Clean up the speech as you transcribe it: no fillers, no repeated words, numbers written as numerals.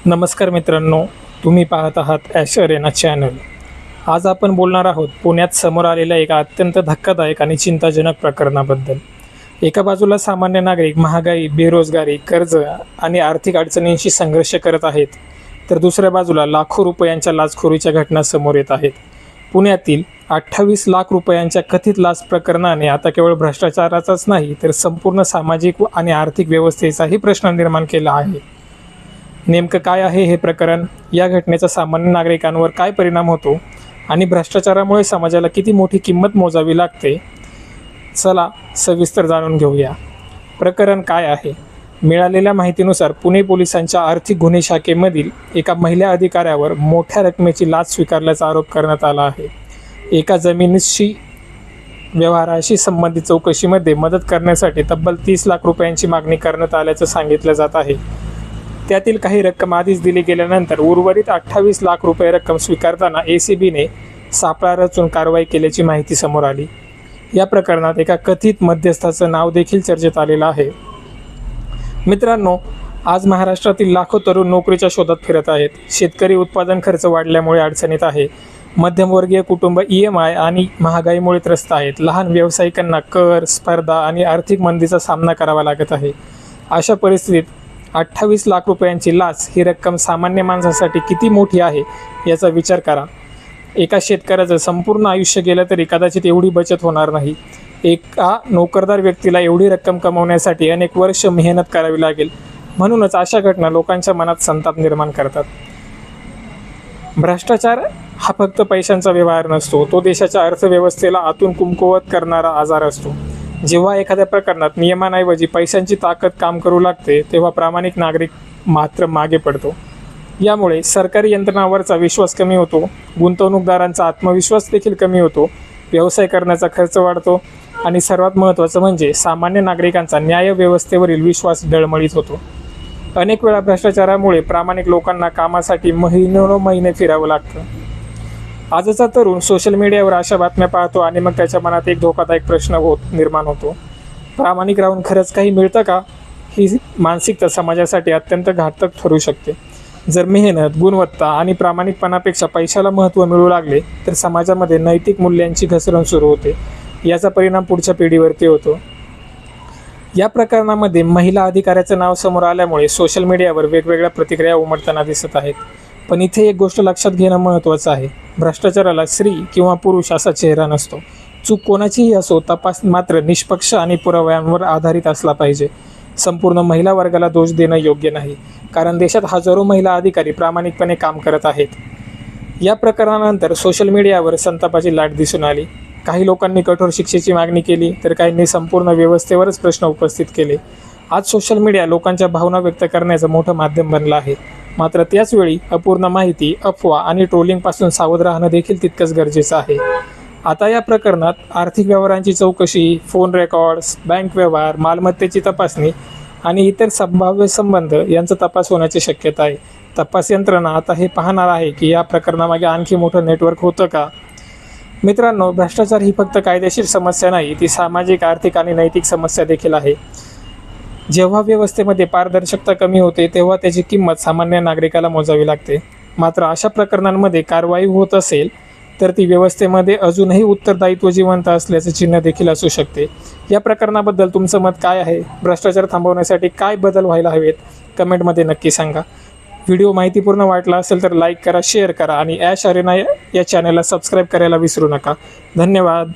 नमस्कार मित्रांनो, तुम्ही पाहत आहात ॲश अरेना चॅनल। आज आपण बोलणार आहोत पुण्यात समोर आलेल्या एका अत्यंत धक्कादायक आणि चिंताजनक प्रकरणाबद्दल। एका बाजूला सामान्य नागरिक महागाई, बेरोजगारी, कर्ज आणि आर्थिक अडचणींशी संघर्ष करत आहेत, तर दुसऱ्या बाजूला लाखो रुपयांच्या लाचखोरीच्या घटना समोर येत आहेत। पुण्यातील 28 लाख रुपयांच्या कथित लाच प्रकरणाने आता केवळ भ्रष्टाचाराचाच नाही, तर संपूर्ण सामाजिक आणि आर्थिक व्यवस्थेचाही प्रश्न निर्माण केला आहे। नेमकं काय आहे हे प्रकरण, या घटनेचा सामान्य नागरिकांवर काय परिणाम होतो आणि भ्रष्टाचारामुळे समाजाला किती मोठी किंमत मोजावी लागते, चला सविस्तर जाणून घेऊया। प्रकरण काय आहे? मिळालेल्या माहितीनुसार पुणे पोलिसांच्या आर्थिक गुन्हे शाखेमधील एका महिला अधिकाऱ्यावर मोठ्या रकमेची लाच स्वीकारल्याचा आरोप करण्यात आला आहे। एका जमिनीशी व्यवहाराशी संबंधित चौकशीमध्ये मदत करण्यासाठी तब्बल 30 लाख रुपयांची मागणी करण्यात आल्याचं सांगितलं जात आहे। त्यातील काही रक्कम आधीच दिली गेल्यानंतर उर्वरित 28 लाख रुपये रक्कम स्वीकारताना ACBने सापळा रचून कारवाई केल्याची माहिती समोर आली। या प्रकरणात एका कथित मध्यस्थाचं नाव देखील चर्चेत आलेलं आहे। मित्रांनो, आज महाराष्ट्रातील लाखो तरुण नोकरीच्या शोधात फिरत आहेत। शेतकरी उत्पादन खर्च वाढल्यामुळे अडचणीत आहे। मध्यमवर्गीय कुटुंब EMI आणि महागाईमुळे त्रस्त आहेत। लहान व्यावसायिकांना कर, स्पर्धा आणि आर्थिक मंदीचा सामना करावा लागत आहे। अशा परिस्थितीत 28 लाख रुपयांची लाच ही रक्कम सामान्य माणसासाठी किती मोठी आहे याचा विचार करा। एका शेतकऱ्याचं संपूर्ण आयुष्य गेलं तरी कदाचित एवढी बचत होणार नाही। एका नोकरदार व्यक्तीला एवढी रक्कम कमवण्यासाठी अनेक वर्ष मेहनत करावी लागेल। म्हणूनच अशा घटना लोकांच्या मनात संताप निर्माण करतात। भ्रष्टाचार हा फक्त पैशांचा व्यवहार नसतो, तो देशाच्या अर्थव्यवस्थेला आतून कमकुवत करणारा आजार असतो। जेव्हा एखाद्या प्रकरणात नियमांऐवजी पैशांची ताकद काम करू लागते, तेव्हा प्रामाणिक नागरिक मात्र मागे पडतो। यामुळे सरकारी यंत्रणांवरचा विश्वास कमी होतो, गुंतवणूकदारांचा आत्मविश्वास देखील कमी होतो, व्यवसाय करण्याचा खर्च वाढतो आणि सर्वात महत्त्वाचं म्हणजे सामान्य नागरिकांचा न्यायव्यवस्थेवरील विश्वास डळमळीत होतो। अनेक वेळा भ्रष्टाचारामुळे प्रामाणिक लोकांना कामासाठी महिनोन्महिने फिरावं लागतं। आजचा तरुण सोशल मीडियावर अशा बातम्या पाहतो आणि मग त्याच्या मनात एक धोकादायक प्रश्न निर्माण होतो, प्रामाणिक राहून खरंच काही मिळतं का? ही मानसिकता समाजासाठी अत्यंत घातक ठरू शकते। जर मेहनत, गुणवत्ता आणि प्रामाणिकपणापेक्षा पैशाला महत्त्व मिळू लागले, तर समाजामध्ये नैतिक मूल्यांची घसरण सुरू होते। याचा परिणाम पुढच्या पिढीवरती होतो। या प्रकरणामध्ये महिला अधिकाऱ्याचं नाव समोर आल्यामुळे सोशल मीडियावर वेगवेगळ्या प्रतिक्रिया उमटताना दिसत आहेत। पण इथे एक गोष्ट लक्षात घेणं महत्त्वाचं आहे, भ्रष्टाचाराला स्त्री किंवा पुरुष असा चेहरा नसतो। चूक कोणाचीही असो, तपास मात्र निष्पक्ष आणि पुराव्यांवर आधारित असला पाहिजे। संपूर्ण महिला वर्गाला दोष देणं योग्य नाही, कारण देशात हजारो महिला अधिकारी प्रामाणिकपणे काम करत आहेत। या प्रकरणानंतर सोशल मीडियावर संतापाची लाट दिसून आली। काही लोकांनी कठोर शिक्षेची मागणी केली, तर काहींनी संपूर्ण व्यवस्थेवरच प्रश्न उपस्थित केले। आज सोशल मीडिया लोकांच्या भावना व्यक्त करण्याचं मोठं माध्यम बनलं आहे, मात्र त्याचवेळी अपूर्ण माहिती, अफवा आणि ट्रोलिंगपासून सावध राहणं देखील तितकंच गरजेचं आहे। आता या प्रकरणात आर्थिक व्यवहारांची चौकशी, फोन रेकॉर्ड्स, बँक व्यवहार, मालमत्तेची तपासणी आणि इतर संभाव्य संबंध यांचा तपास होण्याची शक्यता आहे। तपास यंत्रणा आता हे पाहणार आहे की या प्रकरणामागे आणखी मोठं नेटवर्क होतं का? मित्रांनो, भ्रष्टाचार ही फक्त कायदेशीर समस्या नाही, ती सामाजिक, आर्थिक आणि नैतिक समस्या देखील आहे। जेव्हा व्यवस्थेमध्ये पारदर्शकता कमी होते, तेव्हा त्याची किंमत सामान्य नागरिकाला मोजावी लागते। मात्र अशा प्रकरणांमध्ये कारवाई होत असेल, तर ती व्यवस्थेमध्ये अजूनही उत्तरदायित्व जिवंत असल्याचे चिन्ह देखील असू शकते। या प्रकरणाबद्दल तुमचं मत काय आहे? भ्रष्टाचार थांबवण्यासाठी काय बदल व्हायला हवेत? कमेंटमध्ये नक्की सांगा। व्हिडिओ माहितीपूर्ण वाटला असेल तर लाईक करा, शेअर करा आणि ॲश अरेना या चॅनलला सबस्क्राईब करायला विसरू नका। धन्यवाद।